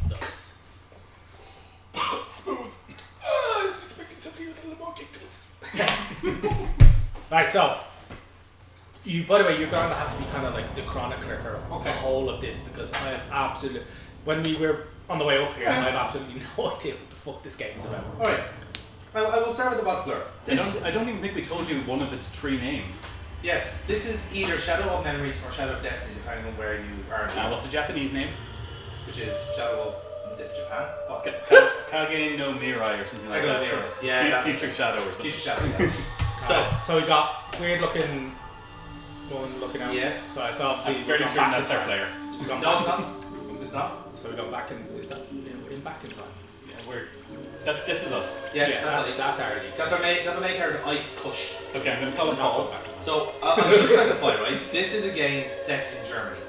Nice. Smooth. I was expecting something with a little more kick to it. Right, so you. By the way, you're going to have to be kind of like the chronicler for the whole of this because I have absolutely. When we were on the way up here, I have absolutely no idea what the fuck this game is about. All right. I will start with the box blur. I don't even think we told you one of its 3 names. Yes, this is either Shadow of Memories or Shadow of Destiny, depending on where you are. What's the Japanese name? Which is Shadow of Japan? What? Kage no Mirai or something like that. Yeah, Future Shadow or something. Future Shadow, yeah. So we got weird looking one looking out. Yes. So it's obviously I'm fairly certain that's our player. No, it's not. It's not. So we got back in. Is that in back in time? Yeah, this is us. Yeah, that's our league. That's our main character, Eike Kusch. Okay, I'm going to call him Paul. So I should specify, right? This is a game set in Germany.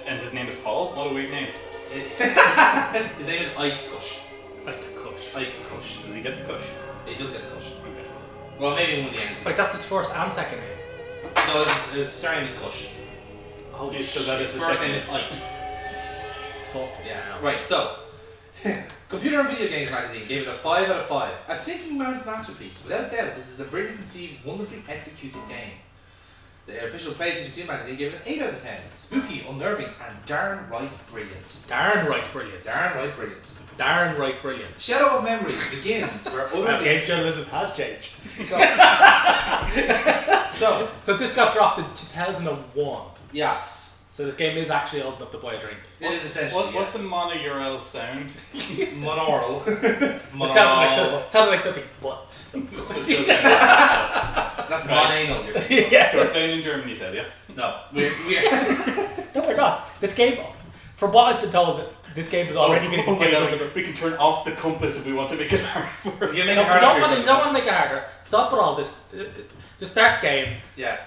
And his name is Paul? What a weird name. His name is Eike Kusch. Eike Kusch. Eike Kusch. Does he get the Kusch? He does get the Kusch. Okay. Well, maybe one of the ends. Wait, that's his first and second name? No, his surname is Kusch. Holy so that is his the first second name is Ike. Fuck. Yeah. Right, so Computer and Video Games Magazine gave it a 5 out of 5. A thinking man's masterpiece. Without doubt, this is a brilliantly conceived, wonderfully executed game. The official PlayStation 2 magazine gave it an 8 out of 10. Spooky, unnerving, and darn right brilliant. Darn right brilliant. Darn right brilliant. Darn right brilliant. Shadow of Memory begins where other Game games... journalism has changed. So this got dropped in 2001. yes. So this game is actually old enough to buy a drink. It is essentially, What's a mono-URL sound? Monaural. It sounded like something but. That's monanal. Yeah. So we're playing in Germany, you said, yeah? No. We're No, we're not. This game, from what I've been told, this game is already going to be difficult. We can turn off the compass if we want to make it hard for us. You make it harder for yourself. Don't want to make it harder. Stop with all this. Just start the game. Yeah.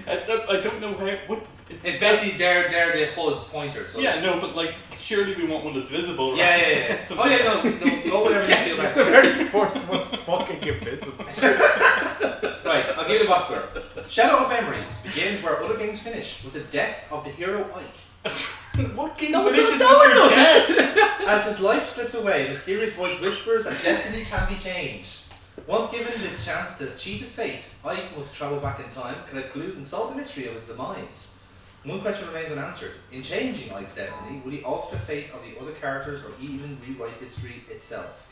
I don't know what... It's basically they're the HUD pointer. So yeah, no, but like, surely we want one that's visible, right? Yeah. Oh yeah, no, go whatever you feel best. The very first one's fucking invisible. Right, I'll give you the box score. Shadow of Memories begins where other games finish, with the death of the hero Ike. What game No, finishes no, with your no. death? As his life slips away, a mysterious voice whispers that destiny can be changed. Once given this chance to cheat his fate, Ike must travel back in time, collect clues, and solve the mystery of his demise. One question remains unanswered. In changing Ike's destiny, will he alter the fate of the other characters or even rewrite history itself?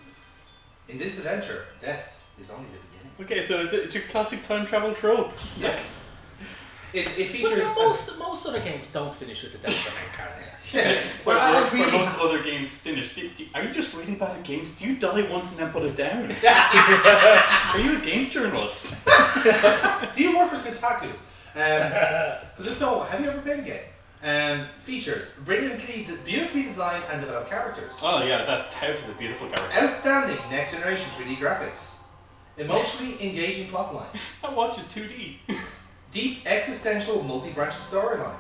In this adventure, death is only the beginning. Okay, so it's your classic time travel trope. Yeah. It features... Most other games don't finish with the death of the main character. Yeah. Where most other games finish. Are you just really bad at games? Do you die once and then put it down? Are you a games journalist? Do you work for Kotaku? So, have you ever played a game? Features, beautifully designed and developed characters. Oh yeah, that house is a beautiful character. Outstanding next generation 3D graphics. Emotionally engaging plotline. That watch is 2D. Deep existential multi-branching storyline.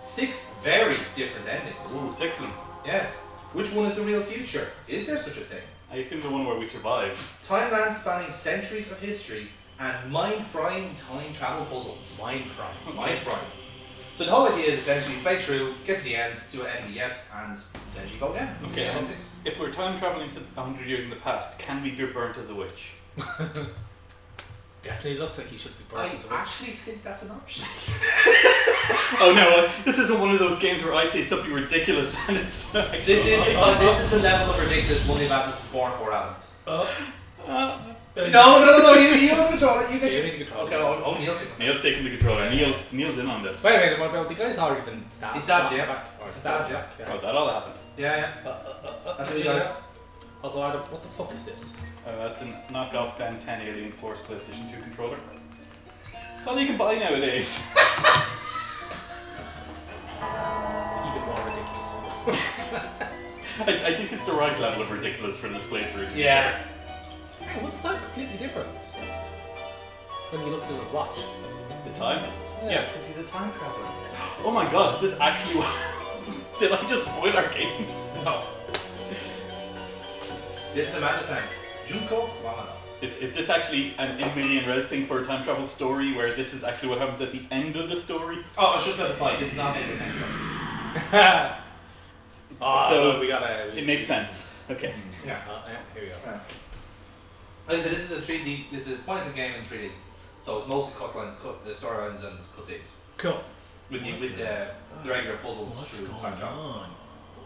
6 very different endings. Ooh, 6 of them. Yes. Which one is the real future? Is there such a thing? I assume the one where we survive. Timeline spanning centuries of history and mind-frying time travel puzzles. Mind-frying. So the whole idea is essentially play through, get to the end, see what end we get, and essentially go again. Okay, if we're time traveling to 100 years in the past, can we be burnt as a witch? Definitely looks like he should be burnt as a witch. I actually think that's an option. Oh no, this isn't one of those games where I say something ridiculous and it's... This is the level of ridiculous Monday Baptist support for Adam. No, you have the controller. You get the controller. Okay, Neil's taking the controller. Neil's in on this. Wait a minute, the guy's already been stabbed. He stabbed, yeah. Stabbed. Oh, that all happened? Yeah. That's what he does. Also, Adam, what the fuck is this? That's a knockoff Ben 10 Alien Force PlayStation 2 controller. It's all you can buy nowadays. Even more ridiculous. I think it's the right level of ridiculous for this playthrough. Yeah. Hey, what's the time completely different? When he looks at his watch. The time? Yeah, because he's a time traveler. Oh my god, is this actually what... Did I just spoil our game? No. This is the matter time. Junko Wamano. Is this actually an in million res thing for a time travel story where this is actually what happens at the end of the story? Oh, I should specify, this is not made with Nintendo. Oh, So, no, we gotta. It makes sense. Okay. Yeah. Here we go. Yeah. Like I said, this is a 3D. This is a point and click game in 3D. So it's mostly the storylines and cutscenes. Cool. With the regular puzzles What's through going time travel. on?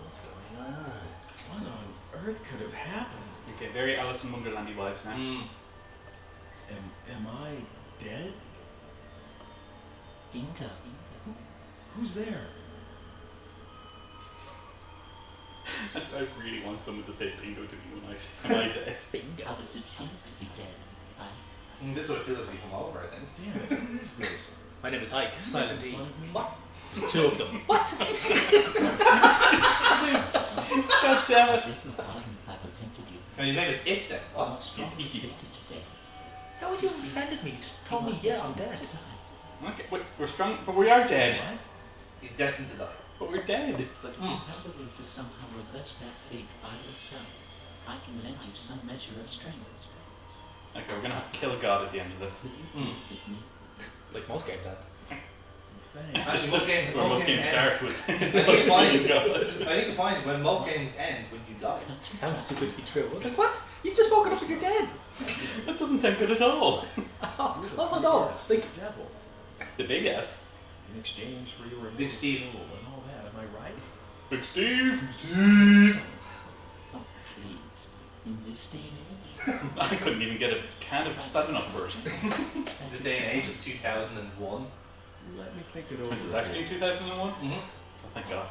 What's going on? What on earth could have happened? Okay, very Alice in Wonderlandy vibes now. Am I dead? Bingo. Who's there? I really want someone to say bingo to me when I say, am I dead? How does it feel to be dead? This is what it feels like to be hungover, I think. Damn it, who is this? My name is Ike, Silent E. Fun of me? What? There's two of them. What? God damn it. And your name is Ike then. What? It's Eike. How would you have offended me? Just told me, yeah, I'm dead. Okay, wait, we're strong, but we are dead. What? He's destined to die. But we're dead. But if you have the will to somehow reverse that fate by yourself, I can lend you some measure of strength. Okay, we're gonna have to kill a god at the end of this. Will you believe me? Like most games, that. Thanks. Actually, most games, Or most games end. start with I think you find, god. I think you find when most games end when you die. Sounds too good to be true. I was like, what? You've just woken up and you're dead. That doesn't sound good at all. Also, no. Yes, Like, the devil. The big S. In exchange for your Big Steve. soul and all that, am I right? Big Steve. Oh, please. In this day and age, I couldn't even get a can of 7-Up for it. This day and age of 2001. Let me think it over. This is actually 2001? Mm-hmm. Oh, thank God.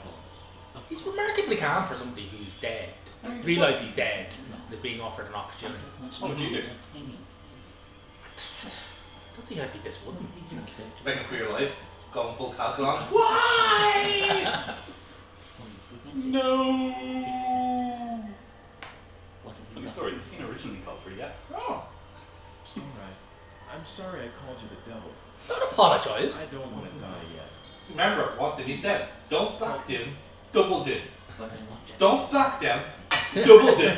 he's remarkably calm for somebody who's dead. Realise he's dead and is being offered an opportunity. What would you do? I don't think I'd be this wooden. Begging for your life. Going full calculon. Why? No. What have you Funny got? story, the scene originally called for yes. Oh. Alright. I'm sorry I called you the devil. Don't apologise. I don't want to die yet. Remember what did he say? Don't back down, double down. But I want to. Don't back down, double down.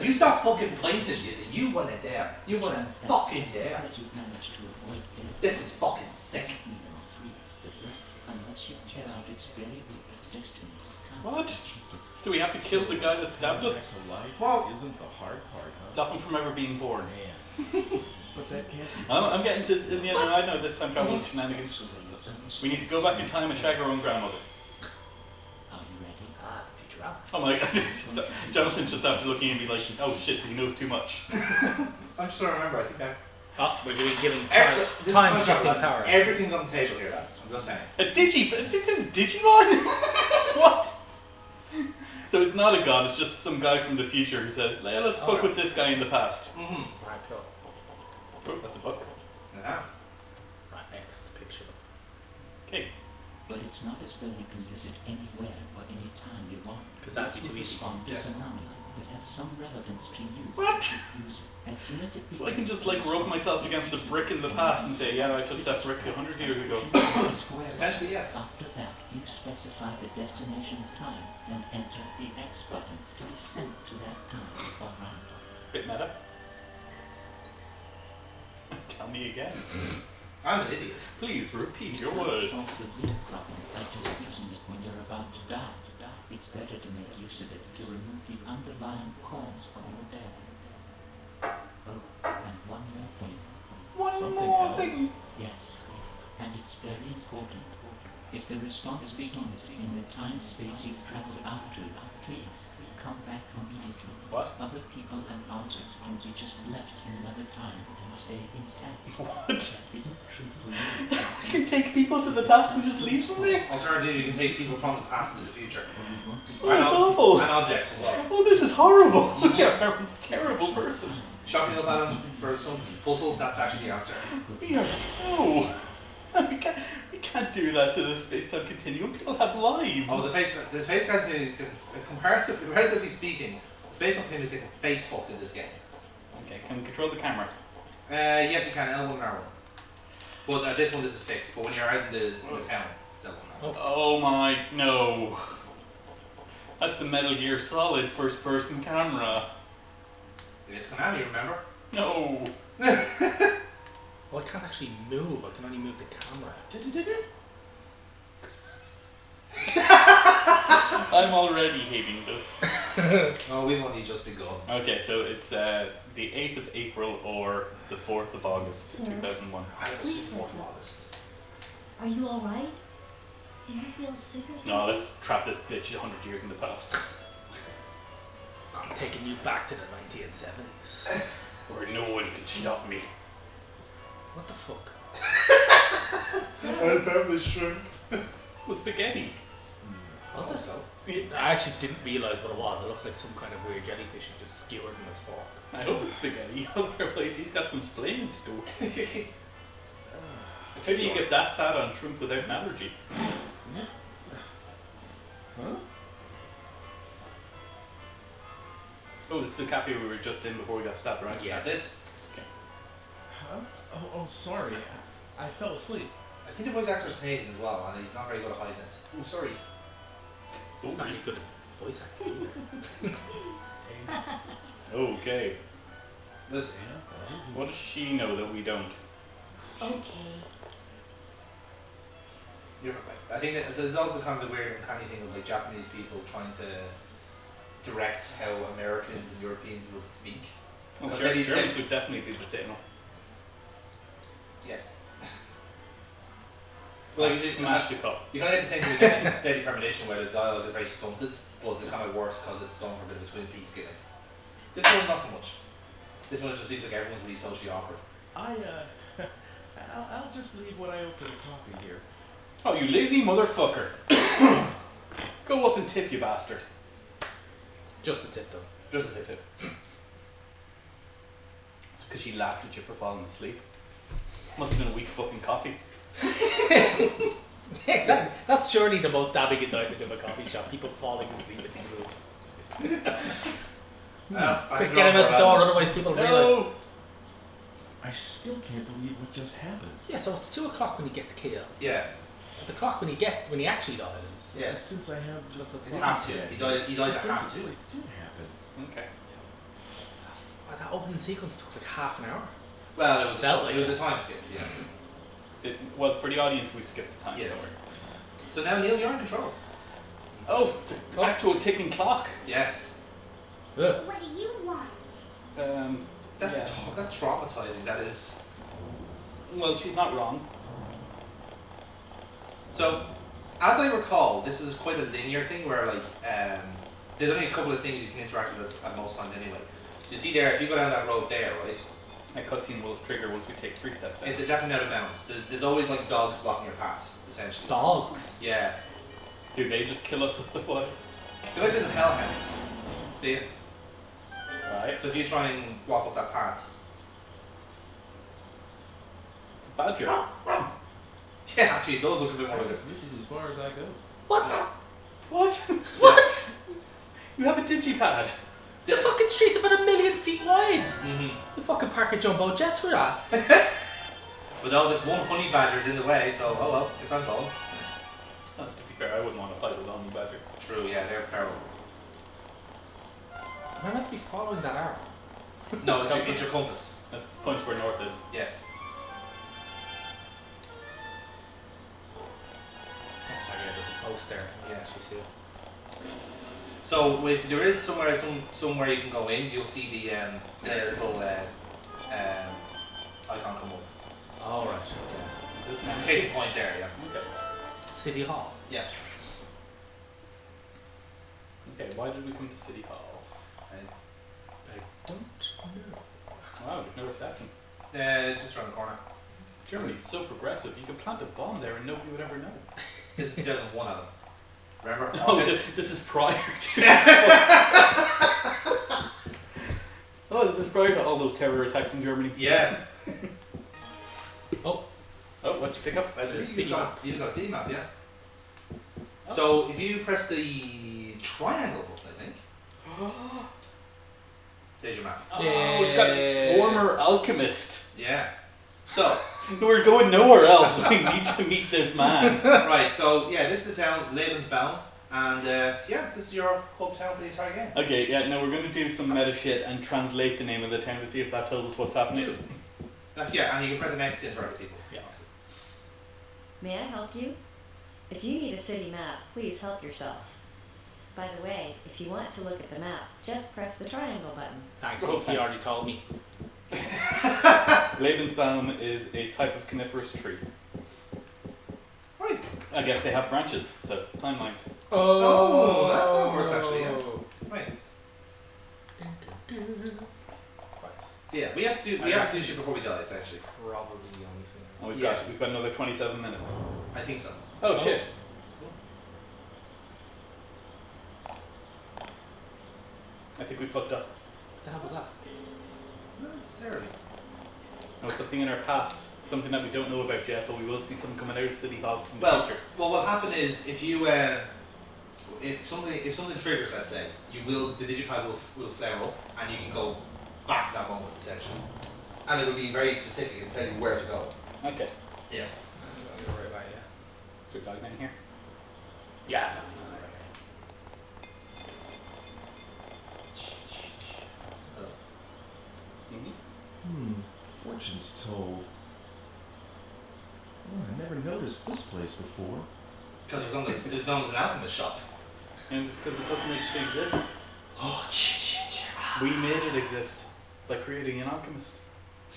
You stop fucking pointing, you see. You want it there. You want it fucking there. Because you've managed to avoid death. This is fucking sick. You are free, but unless you tear out its very root of destiny, can't What? be cheated. Do we have to kill the guy that stabbed us? Back to life Well- isn't the hard part, huh? Stop him from ever being born. Man. But that can't be. I'm getting to in the end. I know this time travel shenanigans. We need to go back in time and shag our own grandmother. Are you ready? Ah, the future out. Oh my God! Jonathan's just after looking and be like, "Oh shit, he knows too much." I'm just trying to remember. I think that. Oh, we're giving This is time my shifting lads. power. Everything's on the table here, lads. I'm just saying. A this is Digimon. What? So it's not a god. It's just some guy from the future who says, "Hey, let's fuck Alright. with this guy in the past." Mm-hmm. Right, cool. Oh, that's a book. Yeah. Right, next picture. Okay. But it's not as though you can use it anywhere or any time you want. 'Cause that'd be too easy. Respond to Yes. phenomena that has some relevance to you. What? Use it as soon as it So I can just like rub myself against a brick in the past and say, "Yeah, I touched that brick 100 years ago." Essentially, yes. After that, you specify the destination time and enter the X button to be sent to that time or round. Bit meta. Tell me again. I'm an idiot. Please repeat your You words. solve the real problem by just using it when you're about to die. It's better to make use of it to remove the underlying cause of your death. Oh, and one more thing. Something else. Yes, and it's very important. If the response begins in the time space you've traveled out to, please come back immediately. What? Other people and objects can be just left in another time and stay intact. What? Isn't true for you? I can take people to the past and just leave them there? Alternatively, you can take people from the past to the future. Oh, that's awful. And objects as well. Oh, this is horrible. You're a terrible person. Shocking enough, Adam, for some puzzles, that's actually the answer. We are. No. We can't do that to the space-time continuum. People have lives. Oh, the space continuity, comparatively speaking, the space continuity is getting face fucked in this game. Okay, can we control the camera? Yes, you can, L1 and R1. But this one, this is fixed. But when you're out in the town, it's L1 and R1. Oh my, no. That's a Metal Gear Solid first-person camera. It's Konami, remember? No. Well, I can't actually move. I can only move the camera. I'm already hating this. Oh, we've only just begun. Okay, so it's the 8th of April or the 4th of August, Sir? 2001. I assume 4th of August. Are you alright? Do you feel sick or something? No, let's trap this bitch 100 years in the past. I'm taking you back to the 1970s. Where no one can stop me. What the fuck? I found this shrimp. With spaghetti. Was it? So. I actually didn't realise what it was. It looked like some kind of weird jellyfish he just skewered in his fork. I hope it's spaghetti, otherwise he's got some splaining to do. How do you get that fat on shrimp without an allergy? Huh? Oh, this is the cafe we were just in before we got stabbed, right? Yeah. That's it. Huh? Oh, sorry. I fell asleep. I think the voice actor's Canadian as well, and he's not very good at hiding it. Oh, sorry. So he's not really good at voice acting either. Okay. Listen, What does she know that we don't? Okay. I think that there's also kind of the weird uncanny thing of like Japanese people trying to direct how Americans and Europeans would speak. Oh, Because Germans would definitely be the same. Yes. Well, like, Smash the cup. you kind of get the same thing with Deadly Premonition where the dialogue is very stunted, but it kind of works because it's going for a bit of a Twin Peaks gimmick. This one, not so much. This one just seems like everyone's really socially awkward. I'll just leave what I owe for the coffee here. Oh, you lazy motherfucker. Go up and tip, you bastard. Just a tip though. Just a tip. It's because she laughed at you for falling asleep. Must have been a weak fucking coffee. Exactly. That's surely the most damning indictment of a coffee shop. People falling asleep in the room. Quick, get him out the door, otherwise people realise. I still can't believe what just happened. Yeah, so it's 2 o'clock when he gets killed. Yeah. But the clock when he actually dies. Yes. Since I have just a It's clock have to. yet, He dies at have to. It did happen. Okay. That opening sequence took like half an hour. Well, it was Felt a time skip, yeah. Well, for the audience, we've skipped the time. Yes. Don't worry. So now Neil, you're in control. Oh, the actual ticking clock. Yes. Ugh. What do you want? That's traumatizing. That is. Well, she's not wrong. So, as I recall, this is quite a linear thing where like there's only a couple of things you can interact with at most times anyway. So you see there, if you go down that road there, right? That cutscene will trigger once we take 3 steps. That's an out of bounds. There's always like dogs blocking your path, essentially. Dogs. Yeah. Do they just kill us otherwise? They're like little hellhounds. See it? Right. So if you try and walk up that path. It's a badger. Yeah, actually it does look a bit more like it. This is as far as I go. What? What? What? You have a digipad. The fucking street's about 1 million feet wide. Mm-hmm. You fucking park a jumbo jet for that. But no, this one honey badger's in the way, so oh well, it's untold. To be fair, I wouldn't want to fight with a honey badger. True, yeah, they're feral. Am I meant to be following that arrow? No, it's your compass. That points where north is. Yes. Oh, sorry, yeah, there's a post there. Yeah. Actually see it. So if there is somewhere you can go in, you'll see the little icon come up. Oh, right. Yeah. Is this It's next? case in point there, yeah. Okay. City Hall. Yeah. Okay, why did we come to City Hall? I don't know. Wow, there's no reception. Just around the corner. Germany's so progressive, you could plant a bomb there and nobody would ever know. This is 2001, Adam. Remember? Oh, August. this is prior to... Oh, this is prior to all those terror attacks in Germany. Yeah. Oh, what'd you pick up? You've got a city map, yeah. Oh. So if you press the triangle button, I think. There's your map. Oh, we've got a former alchemist. Yeah. So, We're going nowhere else. We need to meet this man. right, so yeah, this is the town, Lebensbaum, and yeah, this is your hometown for the entire game. Okay, yeah, now we're going to do some meta shit and translate the name of the town to see if that tells us what's happening. Do. Yeah, and you can press an X to interact with people. Yeah. May I help you? If you need a city map, please help yourself. By the way, if you want to look at the map, just press the triangle button. Thanks, Oh, he thanks. already told me. Lebensbaum is a type of coniferous tree. Right. I guess they have branches, so timelines. Oh, that works actually, yeah. Right. So yeah, we have to do shit before we die, essentially. Probably the only thing. Oh, Yeah. we've got another 27 minutes. I think so. Oh shit. I think we fucked up. What the hell was that? Not necessarily. That was something in our past. Something that we don't know about yet, but we will see something coming out of City Hall in the Well, future. what will happen is if you if something triggers, let's say, the digipad will flare up and you can go back to that moment essentially, and it'll be very specific and tell you where to go. Okay. Yeah. You're right about it, Is there a dog down here? yeah. Hello. Mm-hmm. Fortune's told. Oh, I never noticed this place before. Because it was known as an alchemist shop. And it's because it doesn't actually exist. Oh, We made it exist by creating an alchemist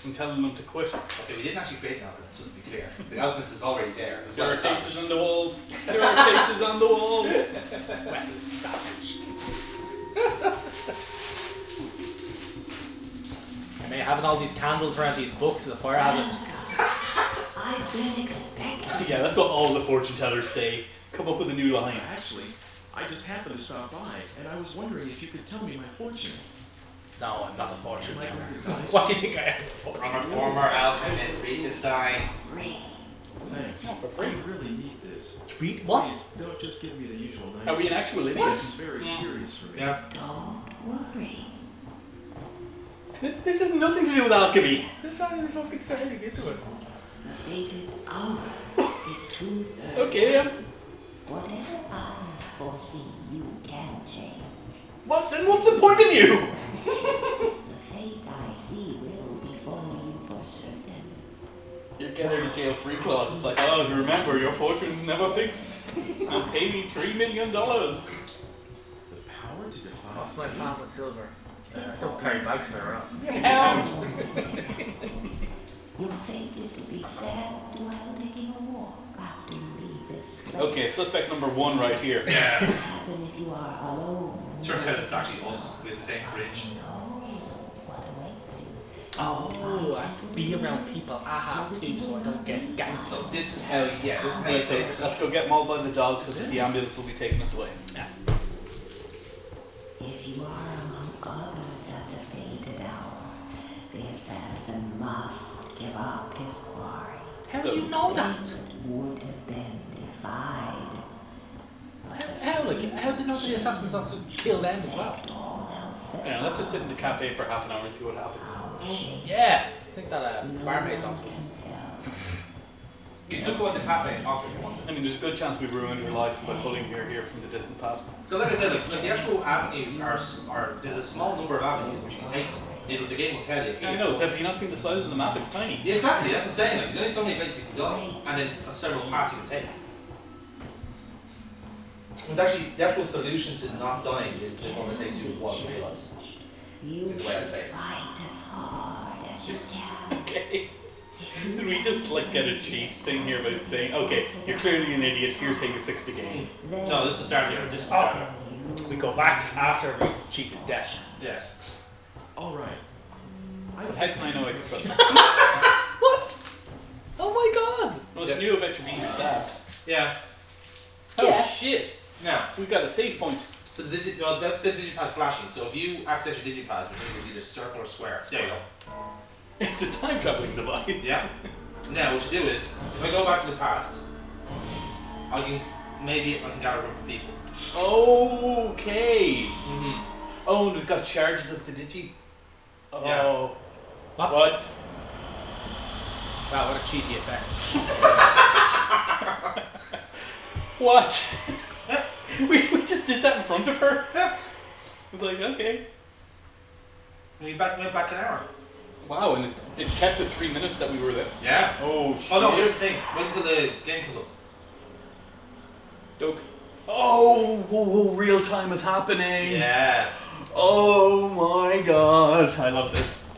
and telling them to quit. Okay, we didn't actually create an alchemist, just to be clear. The alchemist is already there. It was There well are faces established. on the walls. There are faces on the walls. Well established. And they're having all these candles around these books and the fire hazards. I've been expecting. Yeah, that's what all the fortune tellers say. Come up with a new line. Actually, I just happened to stop by, and I was wondering if you could tell me my fortune. No, I'm not a fortune Am I teller. going to die? What do you think I am? A fortune From a former alchemist, read the sign. Thanks. For free. I really need this. Read what? Please, don't just give me the usual nice. Are we an actual This idiot? is very serious for me. Yeah. Don't worry. This has nothing to do with alchemy. This is fucking starting to get to it. The fated hour is 2:30. Okay, Whatever I foresee, you can change. What? Then what's the point of you? The fate I see will befall you for certain. Your get out of jail free clause. It's like, oh, remember, your fortune's never fixed. And pay me $3 million. The power to defy Off my fate. plasma silver. Don't carry bags for around. Your fate is to be stabbed while taking a walk after you leave this place. Okay, suspect number 1 right here. What will happen if you are alone? Turns out it's actually us with the same fridge. No, what awaits you? Oh, I have to be around people I have to so I don't get So gangster. this is how you save yourself. Let's go get mauled by the dog so that the ambulance will be taking us away. If you are among others at the fated hour, the assassin must give up his quarry. How do you know that? It would have been defied. But How do you know the assassins have to kill them as well? all else that Yeah, let's just sit in the cafe for half an hour and see what happens. Yeah, I think that barmaid's onto us. can tell. You could go to the cafe and talk to them if you wanted. I mean, there's a good chance we ruined your lives by pulling your here from the distant past. Because like I said, like the actual avenues are there's a small number of avenues which you can take them. The game will tell you. Yeah, I know. Have you not seen the size of the map? It's tiny. Yeah, exactly. That's what I'm saying. Like, there's only so many places you can go, and then several paths you can take. It's actually the actual solution to not dying is the one that takes you a while to realise. You Is the way I'd say it. fight as hard as you can. Okay. Did we just like get a cheat thing here by saying, okay, you're clearly an idiot, here's how you fix the game? No, this is the start here. This is the start here. We go back after we cheated death. Yes. All right. How can I know I can trust you? What? Oh my god! Most knew about you being stabbed. Yeah. Oh Yeah. shit! Now, We've got a save point. so that's the digipad flashing. So if you access your digipad, which is either circle or square. There you go. It's a time traveling device. Yeah. Now what you do is, if I go back to the past, I can gather a group of people. Okay. Mm-hmm. Oh, and we've got charges of the digi. Oh. Yeah. What? What? Wow, what a cheesy effect. What? Yeah. we just did that in front of her? Yeah. It's like, okay. We went back an hour. Wow, and it kept the 3 minutes that we were there. Yeah. Oh, shit. Oh no, here's the thing. Wait until the game comes up. Doug, Oh, real time is happening. Yeah. Oh my god, I love this.